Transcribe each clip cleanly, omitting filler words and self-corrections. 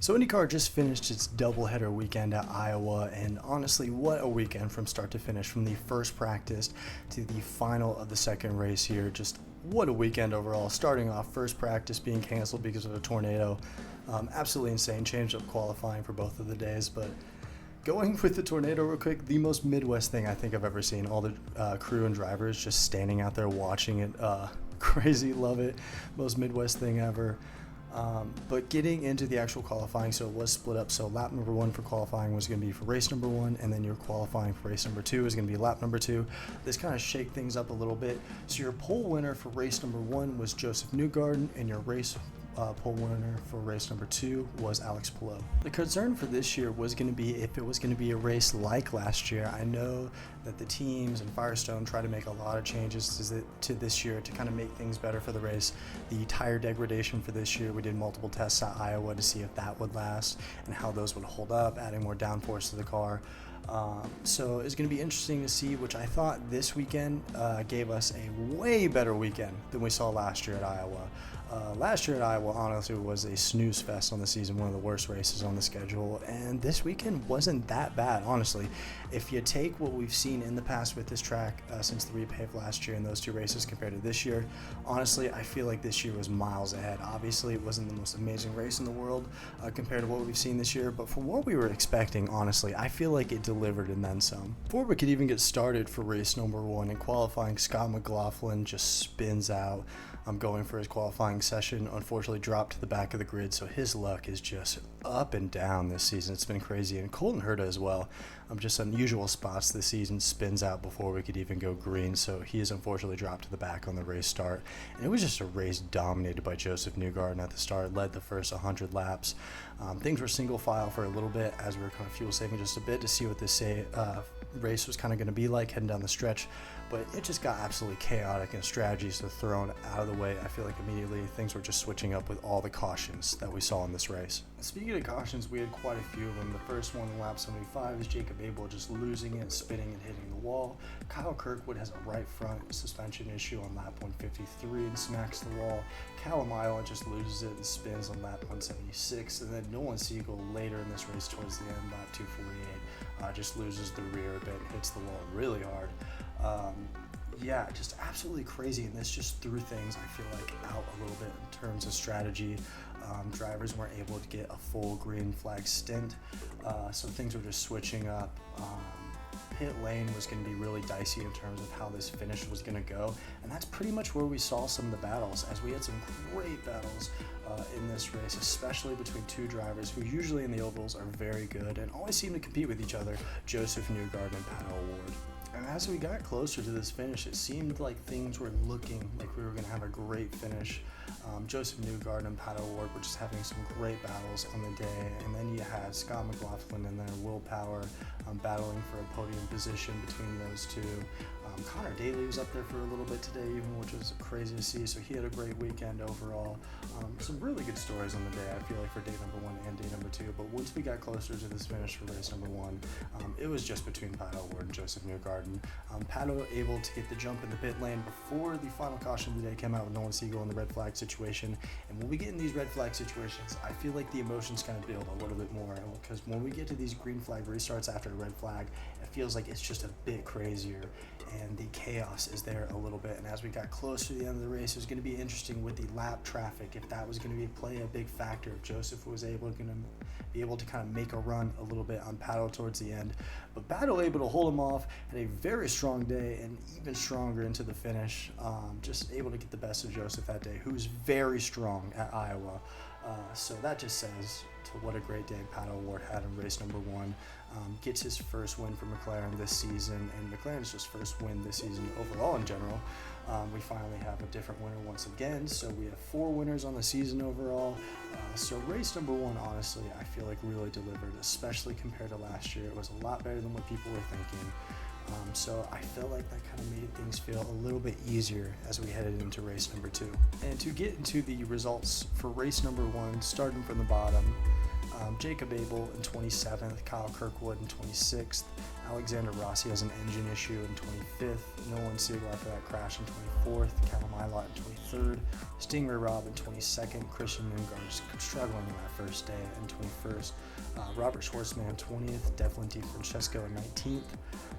So IndyCar just finished its doubleheader weekend at Iowa, and honestly, what a weekend from start to finish, from the first practice to the final of the second race here. Just what a weekend overall. Starting off, first practice being canceled because of a tornado. Absolutely insane. Changed up qualifying for both of the days, but going with the tornado real quick, the most Midwest thing I think I've ever seen. All the crew and drivers just standing out there watching it. Crazy, love it. Most Midwest thing ever. But getting into the actual qualifying, so it was split up. So lap number one for qualifying was going to be for race number one, and then your qualifying for race number two is going to be lap number two. This kind of shake things up a little bit. So your pole winner for race number one was Joseph Newgarden, and your race pole winner for race number two was Alex Palou. The concern for this year was going to be if it was going to be a race like last year. I know that the teams and Firestone try to make a lot of changes to this year to kind of make things better for the race. The tire degradation for this year, we did multiple tests at Iowa to see if that would last and how those would hold up, adding more downforce to the car. So it's going to be interesting to see, which I thought this weekend gave us a way better weekend than we saw last year at Iowa. Last year at Iowa, honestly, was a snooze fest on the season, one of the worst races on the schedule, and this weekend wasn't that bad, honestly. If you take what we've seen in the past with this track since the repave last year and those two races compared to this year, honestly, I feel like this year was miles ahead. Obviously, it wasn't the most amazing race in the world compared to what we've seen this year, but from what we were expecting, honestly, I feel like it delivered and then some. Before we could even get started for race number one in qualifying, Scott McLaughlin just spins out. Going for his qualifying session, unfortunately dropped to the back of the grid, so his luck is just up and down this season. It's been crazy, and Colton Herta as well. Just unusual spots this season, spins out before we could even go green, so he is unfortunately dropped to the back on the race start. And it was just a race dominated by Joseph Newgarden at the start, led the first 100 laps. Things were single file for a little bit as we were kind of fuel saving just a bit to see what this race was kind of going to be like heading down the stretch, but it just got absolutely chaotic and strategies were thrown out of the way. I feel like immediately things were just switching up with all the cautions that we saw in this race. Speaking of cautions, we had quite a few of them. The first one in lap 75 is Jacob Abel just losing it, spinning and hitting the wall. Kyle Kirkwood has a right front suspension issue on lap 153 and smacks the wall. Callum Island just loses it and spins on lap 176, and then Nolan Siegel later in this race towards the end, lap 248, just loses the rear a bit, hits the wall really hard. Yeah, just absolutely crazy, and this just threw things, I feel like, out a little bit in terms of strategy. Drivers weren't able to get a full green flag stint, so things were just switching up. Pit lane was going to be really dicey in terms of how this finish was going to go, and that's pretty much where we saw some of the battles, as we had some great battles in this race, especially between two drivers who usually in the ovals are very good and always seem to compete with each other, Joseph Newgarden and Pat O'Ward. And as we got closer to this finish, it seemed like things were looking like we were going to have a great finish. Joseph Newgarden and Pat O'Ward were just having some great battles on the day, and then you had Scott McLaughlin and then Will Power battling for a podium position between those two. Connor Daly was up there for a little bit today even, which was crazy to see, so he had a great weekend overall. Some really good stories on the day, I feel like, for day number one and day number two, but once we got closer to this finish for race number one, it was just between Pat O'Ward and Joseph Newgarden. Pat able to get the jump in the pit lane before the final caution of the day came out with Nolan Siegel in the red flag situation, and when we get in these red flag situations, I feel like the emotions kind of build a little bit more, because when we get to these green flag restarts after a red flag, it feels like it's just a bit crazier, and the chaos is there a little bit. And as we got close to the end of the race, it was going to be interesting with the lap traffic, if that was going to play a big factor, if Joseph was be able to kind of make a run a little bit on Pato towards the end. But Pato able to hold him off, had a very strong day and even stronger into the finish, just able to get the best of Joseph that day, who was very strong at Iowa. So that just says to what a great day Pat O'Ward had in race number one. Gets his first win for McLaren this season, and McLaren's just first win this season overall in general. We finally have a different winner once again, so we have 4 winners on the season overall. So race number one, honestly, I feel like really delivered, especially compared to last year. It was a lot better than what people were thinking. So I felt like that kind of made things feel a little bit easier as we headed into race number two. And to get into the results for race number one, starting from the bottom, Jacob Abel in 27th, Kyle Kirkwood in 26th, Alexander Rossi has an engine issue in 25th, Nolan Seaguar for that crash in 24th, Callum Ilott in 23rd, Stingray Robb in 22nd, Christian Lundgaard just struggling in that first day in 21st, Robert Schwartzman in 20th, Devlin DiFrancesco in 19th,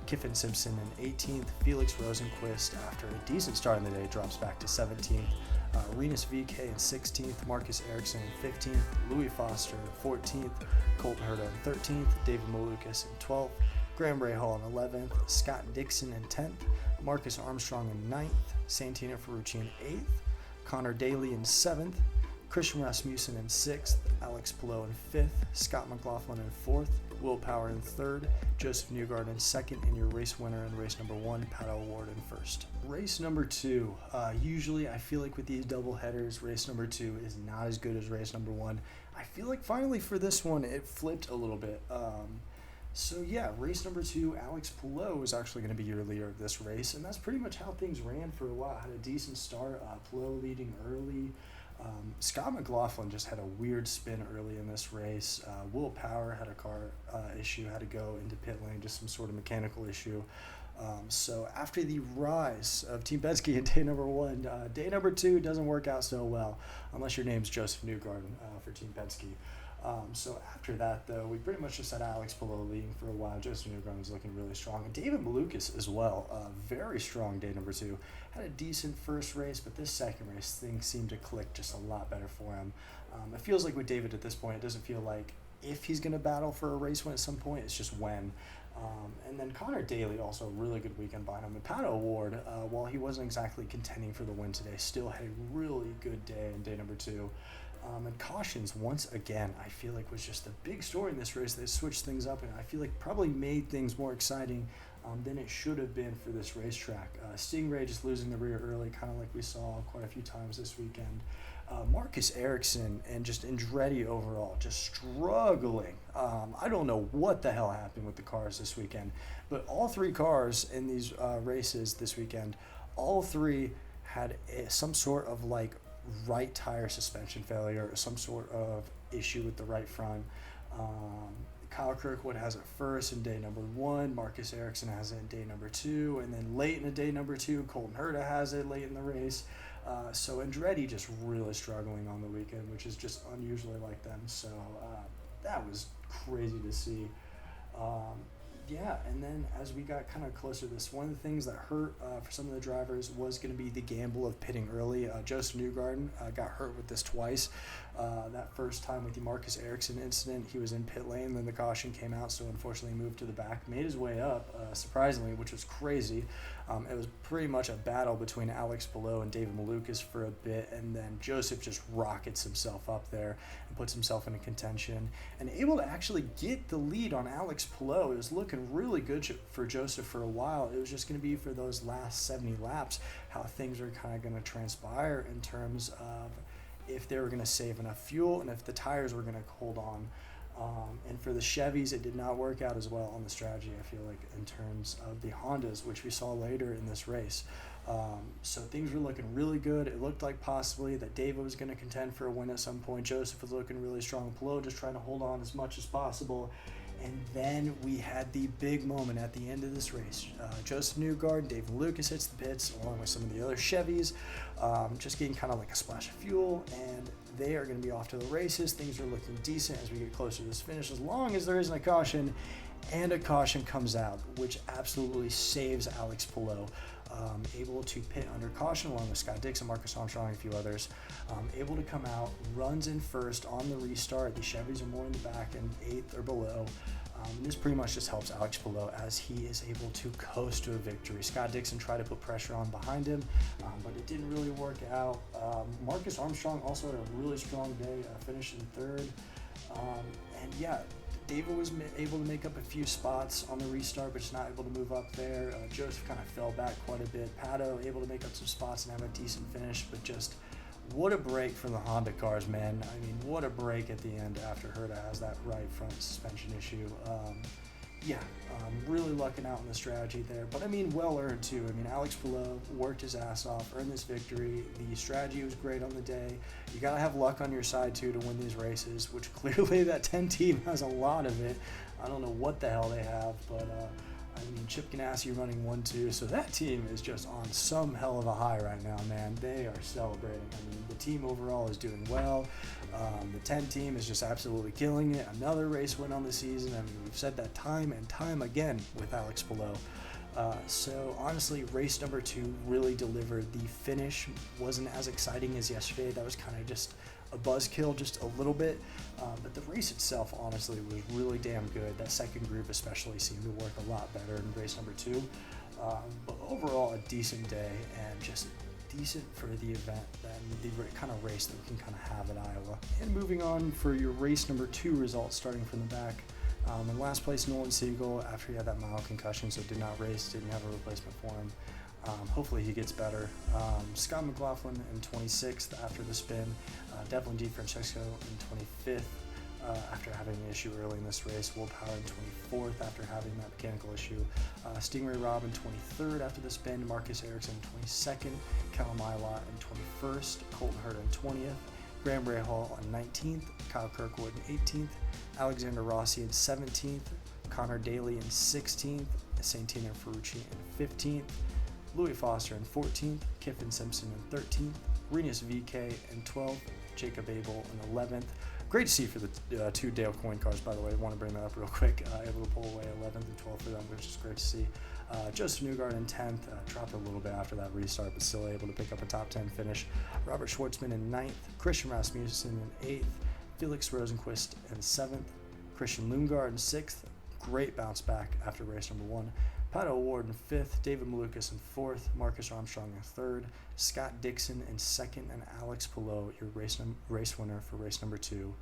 Kiffin Simpson in 18th, Felix Rosenquist after a decent start in the day drops back to 17th, Rinus VK in 16th, Marcus Ericsson in 15th, Louis Foster in 14th, Colton Herta in 13th, David Malukas in 12th, Graham Rahal in 11th, Scott Dixon in 10th, Marcus Armstrong in 9th, Santino Ferrucci in 8th, Connor Daly in 7th, Christian Rasmussen in 6th, Alex Palou in 5th, Scott McLaughlin in 4th, Will Power in 3rd, Joseph Newgarden in 2nd, and your race winner in race number 1, Pato O'Ward in 1st. Race number 2, usually I feel like with these double headers, race number 2 is not as good as race number 1. I feel like finally for this one it flipped a little bit. So yeah, race number 2, Alex Palou was actually going to be your leader of this race, and that's pretty much how things ran for a while. Had a decent start, Palou leading early. Scott McLaughlin just had a weird spin early in this race. Will Power had a car issue, had to go into pit lane, just some sort of mechanical issue. So after the rise of Team Penske in day number 1, day number 2 doesn't work out so well, unless your name's Joseph Newgarden for Team Penske. So after that, though, we pretty much just had Alex Palou leading for a while. Joseph Newgarden was looking really strong. And David Malukas as well, very strong day number 2. Had a decent first race, but this second race, things seemed to click just a lot better for him. It feels like with David at this point, it doesn't feel like if he's going to battle for a race win at some point, it's just when. And then Connor Daly, also a really good weekend by him. And Pato O'Ward, while he wasn't exactly contending for the win today, still had a really good day in day number 2. And cautions, once again, I feel like was just the big story in this race. They switched things up, and I feel like probably made things more exciting than it should have been for this racetrack. Stingray just losing the rear early, kind of like we saw quite a few times this weekend. Marcus Ericsson and just Andretti overall just struggling. I don't know what the hell happened with the cars this weekend, but all 3 cars in these races this weekend, all 3 had some sort of like right tire suspension failure or some sort of issue with the right front. Kyle Kirkwood has it first in day number 1, Marcus Ericsson has it in day number 2, and then late in the day number 2, Colton Herta has it late in the race. So Andretti just really struggling on the weekend, which is just unusually like them. So that was crazy to see. Yeah, and then as we got kind of closer to this, one of the things that hurt for some of the drivers was going to be the gamble of pitting early. Joseph Newgarden got hurt with this twice. That first time with the Marcus Ericsson incident, he was in pit lane, then the caution came out, so unfortunately moved to the back, made his way up, surprisingly, which was crazy. It was pretty much a battle between Alex Palou and David Malukas for a bit, and then Joseph just rockets himself up there and puts himself into contention and able to actually get the lead on Alex Palou. It was looking really good for Joseph for a while. It was just going to be for those last 70 laps how things are kind of going to transpire in terms of if they were going to save enough fuel and if the tires were going to hold on. And for the Chevys, it did not work out as well on the strategy, I feel like, in terms of the Hondas, which we saw later in this race. So things were looking really good. It looked like possibly that David was going to contend for a win at some point. Joseph was looking really strong. Palou just trying to hold on as much as possible. And then we had the big moment at the end of this race. Joseph Newgarden, David Malukas hits the pits along with some of the other Chevys, just getting kind of like a splash of fuel, and they are going to be off to the races. Things are looking decent as we get closer to this finish, as long as there isn't a caution, and a caution comes out, which absolutely saves Alex Palou. Able to pit under caution along with Scott Dixon, Marcus Armstrong, and a few others. Able to come out, runs in first on the restart. The Chevys are more in the back and 8th or below. And this pretty much just helps Alex Palou as he is able to coast to a victory. Scott Dixon tried to put pressure on behind him, but it didn't really work out. Marcus Armstrong also had a really strong day, finishing 3rd. And yeah, David was able to make up a few spots on the restart, but just not able to move up there. Joseph kind of fell back quite a bit. Pato able to make up some spots and have a decent finish, but just what a break from the Honda cars, man. I mean, what a break at the end after Herta has that right front suspension issue. yeah, really lucking out in the strategy there. But I mean, well earned too. I mean, Alex Palou worked his ass off, earned this victory. The strategy was great on the day. You got to have luck on your side too to win these races, which clearly that 10 team has a lot of it. I don't know what the hell they have, but I mean, Chip Ganassi running 1-2, so that team is just on some hell of a high right now, man. They are celebrating. I mean, the team overall is doing well. The 10 team is just absolutely killing it. Another race win on the season. I mean, we've said that time and time again with Alex Palou. So honestly, race number 2 really delivered. The finish wasn't as exciting as yesterday. That was kind of just a buzzkill, just a little bit. But the race itself, honestly, was really damn good. That second group especially seemed to work a lot better in race number 2. But overall, a decent day and just decent for the event and the kind of race that we can kind of have at Iowa. And moving on for your race number 2 results, starting from the back. In last place, Nolan Siegel, after he had that mild concussion, so did not race, didn't have a replacement for him. Hopefully he gets better. Scott McLaughlin in 26th after the spin. Devlin DiFrancesco in 25th after having an issue early in this race. Will Power in 24th after having that mechanical issue. Stingray Robb in 23rd after the spin. Marcus Ericsson in 22nd. Callum Ilott in 21st. Colton Hurd in 20th. Graham Rahal in 19th. Kyle Kirkwood in 18th. Alexander Rossi in 17th. Connor Daly in 16th. Santino Ferrucci in 15th. Louis Foster in 14th, Kiffin Simpson in 13th, Renus VK in 12th, Jacob Abel in 11th. Great to see for the 2 Dale Coyne cars, by the way. I want to bring that up real quick. Able to pull away 11th and 12th for them, which is great to see. Joseph Newgard in 10th, dropped a little bit after that restart, but still able to pick up a top 10 finish. Robert Schwartzman in 9th, Christian Rasmussen in 8th, Felix Rosenquist in 7th, Christian Lundgaard in 6th. Great bounce back after race number 1. Pato O'Ward in 5th, David Malukas in 4th, Marcus Armstrong in 3rd, Scott Dixon in 2nd, and Alex Palou, your race winner for race number 2,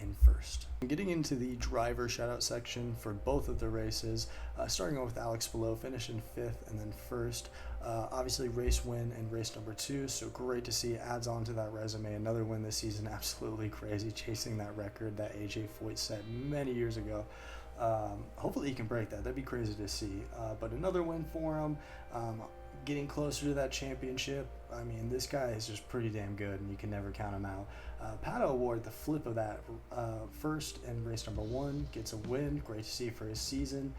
in 1st. Getting into the driver shoutout section for both of the races, starting off with Alex Palou, finishing 5th and then 1st. Obviously race win in race number 2, so great to see. Adds on to that resume. Another win this season, absolutely crazy, chasing that record that AJ Foyt set many years ago. Hopefully he can break that. That'd be crazy to see. But another win for him. Getting closer to that championship. I mean, this guy is just pretty damn good, and you can never count him out. Pato O'Ward, the flip of that, first in race number 1, gets a win. Great to see for his season.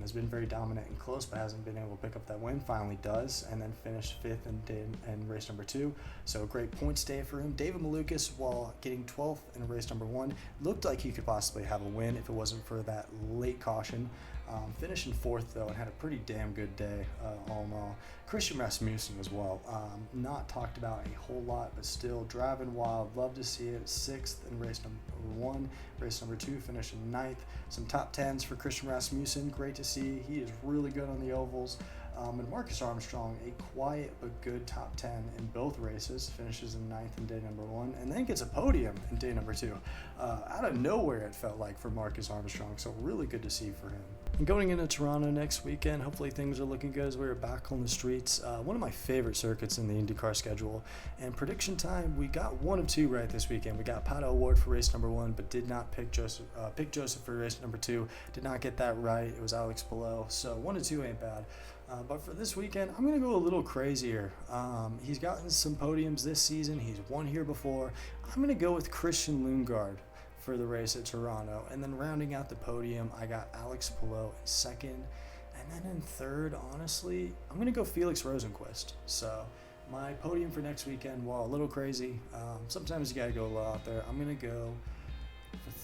Has been very dominant and close, but hasn't been able to pick up that win. Finally does, and then finished 5th in race number 2. So a great points day for him. David Malukas, while getting 12th in race number 1, looked like he could possibly have a win if it wasn't for that late caution. Finishing 4th though, and had a pretty damn good day all in all. Christian Rasmussen as well, not talked about a whole lot, but still driving wild. Love to see it. 6th in race number 1, race number 2 finishing 9th. Some top 10s for Christian Rasmussen. Great to see. He is really good on the ovals. And Marcus Armstrong, a quiet but good top 10 in both races, finishes in 9th in day number 1, and then gets a podium in day number 2. Out of nowhere, it felt like, for Marcus Armstrong, so really good to see for him. And going into Toronto next weekend, hopefully things are looking good as we're back on the streets. One of my favorite circuits in the IndyCar schedule. And prediction time, we got 1 of 2 right this weekend. We got Pato O'Ward for race number 1, but did not pick Joseph for race number 2. Did not get that right. It was Alex Palou. So 1 of 2 ain't bad. But for this weekend, I'm going to go a little crazier. He's gotten some podiums this season. He's won here before. I'm going to go with Christian Lundgaard for the race at Toronto. And then rounding out the podium, I got Alex Palou in 2nd. And then in 3rd, honestly, I'm going to go Felix Rosenquist. So my podium for next weekend, while a little crazy, sometimes you got to go a little out there. I'm going to go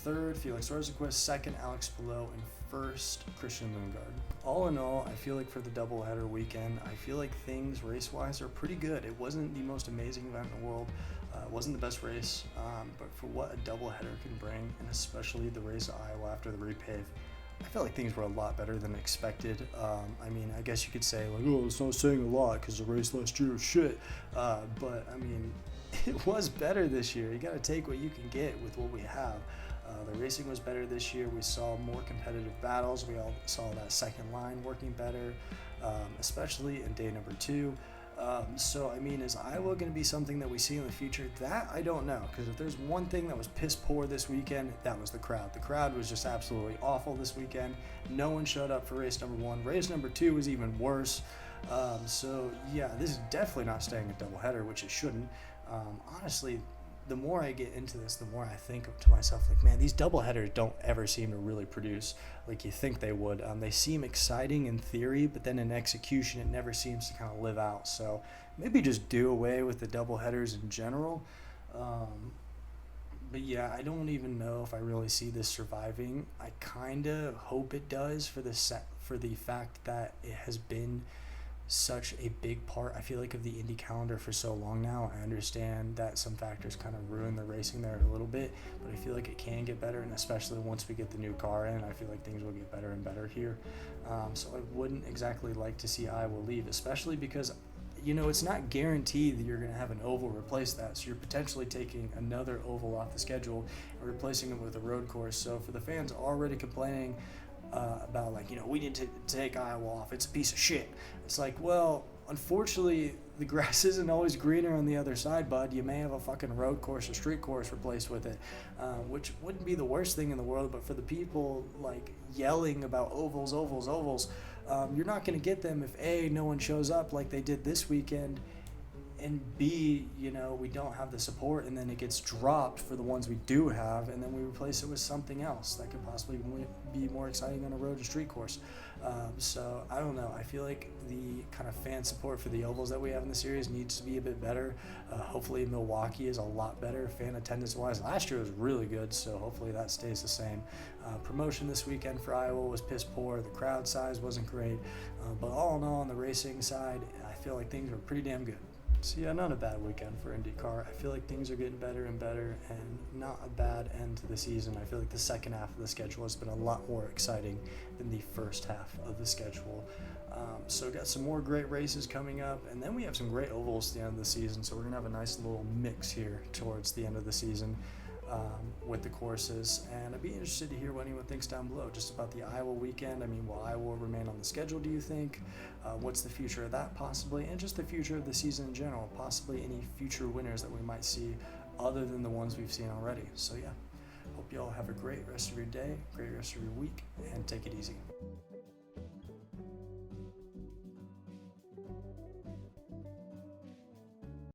for 3rd, Felix Rosenquist, 2nd, Alex Palou, and 1st, Christian Lundgaard. All in all, I feel like for the doubleheader weekend, I feel like things race-wise are pretty good. It wasn't the most amazing event in the world. It wasn't the best race, but for what a doubleheader can bring, and especially the race at Iowa after the repave, I feel like things were a lot better than expected. I mean, I guess you could say, like, oh, it's not saying a lot because the race last year was shit. But, I mean, it was better this year. You got to take what you can get with what we have. The racing was better this year. We saw more competitive battles. We all saw that second line working better, especially in day number 2. So, I mean, is Iowa going to be something that we see in the future? That I don't know, because if there's one thing that was piss poor this weekend, that was the crowd. The crowd was just absolutely awful this weekend. No one showed up for race number 1. Race number 2 was even worse. So, yeah, this is definitely not staying a doubleheader, which it shouldn't. Honestly, the more I get into this, the more I think to myself, like, man, these doubleheaders don't ever seem to really produce like you think they would. They seem exciting in theory, but then in execution, it never seems to kind of live out. So maybe just do away with the doubleheaders in general. But yeah, I don't even know if I really see this surviving. I kind of hope it does for the fact that it has been such a big part, I feel like, of the Indy calendar for so long now. I understand that some factors kind of ruin the racing there a little bit, but I feel like it can get better, and especially once we get the new car in, I feel like things will get better and better here. So I wouldn't exactly like to see Iowa leave, especially because, you know, it's not guaranteed that you're going to have an oval replace that, so you're potentially taking another oval off the schedule and replacing it with a road course. So for the fans already complaining about, like, you know, we need to take Iowa off, it's a piece of shit. It's like, well, unfortunately, the grass isn't always greener on the other side, bud. You may have a fucking road course or street course replaced with it, which wouldn't be the worst thing in the world. But for the people, like, yelling about ovals, you're not going to get them if A, no one shows up like they did this weekend, and B, you know, we don't have the support, and then it gets dropped for the ones we do have, and then we replace it with something else that could possibly be more exciting on a road and street course. So I don't know. I feel like the kind of fan support for the ovals that we have in the series needs to be a bit better. Hopefully Milwaukee is a lot better fan attendance wise. Last year was really good, so hopefully that stays the same. Promotion this weekend for Iowa was piss poor. The crowd size wasn't great, but all in all, on the racing side, I feel like things were pretty damn good. So yeah, not a bad weekend for IndyCar. I feel like things are getting better and better, and not a bad end to the season. I feel like the second half of the schedule has been a lot more exciting than the first half of the schedule. So got some more great races coming up, and then we have some great ovals at the end of the season. So we're gonna have a nice little mix here towards the end of the season. With the courses, and I'd be interested to hear what anyone thinks down below just about the Iowa weekend. I mean, will Iowa remain on the schedule, do you think? What's the future of that possibly, and just the future of the season in general, possibly any future winners that we might see other than the ones we've seen already. So yeah, hope you all have a great rest of your day, great rest of your week, and take it easy.